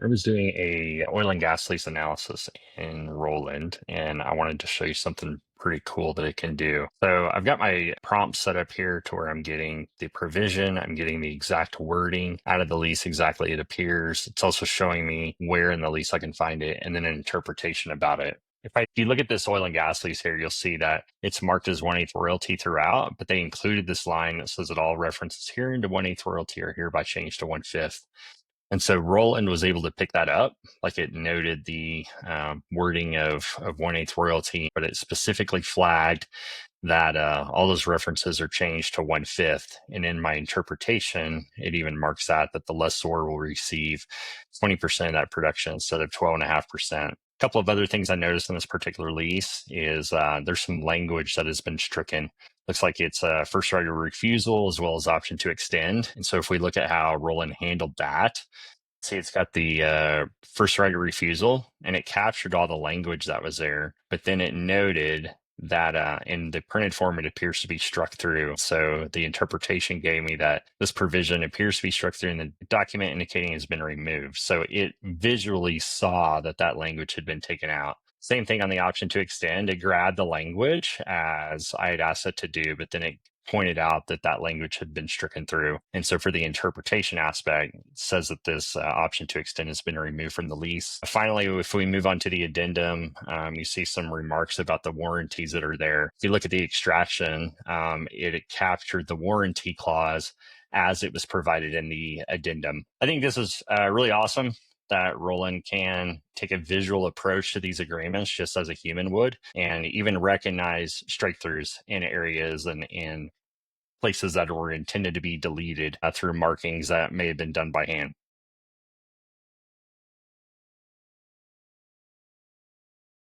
I was doing a oil and gas lease analysis in Rowland, and I wanted to show you something pretty cool that it can do. So I've got my prompt set up here to where I'm getting the provision, I'm getting the exact wording out of the lease exactly it appears. It's also showing me where in the lease I can find it, and then an interpretation about it. If you look at this oil and gas lease here, you'll see that it's marked as 1/8 royalty throughout, but they included this line that says that all references here into 1/8 royalty are hereby changed to 1/5. And so Rowland was able to pick that up, like it noted the wording of 1/8 royalty, but it specifically flagged that all those references are changed to 1/5. And in my interpretation, it even marks that the lessor will receive 20% of that production instead of 12.5%. A couple of other things I noticed in this particular lease is there's some language that has been stricken. Looks like it's a first right of refusal as well as option to extend. And so if we look at how Roland handled that, see it's got the first right of refusal and it captured all the language that was there, but then it noted that in the printed form, it appears to be struck through. So the interpretation gave me that this provision appears to be struck through in the document indicating it's been removed. So it visually saw that that language had been taken out. Same thing on the option to extend. It grabbed the language as I had asked it to do, but then it pointed out that that language had been stricken through. And so for the interpretation aspect, it says that this option to extend has been removed from the lease. Finally, if we move on to the addendum, you see some remarks about the warranties that are there. If you look at the extraction, it captured the warranty clause as it was provided in the addendum. I think this is really awesome that Rowland can take a visual approach to these agreements just as a human would, and even recognize strikethroughs in areas and in places that were intended to be deleted through markings that may have been done by hand.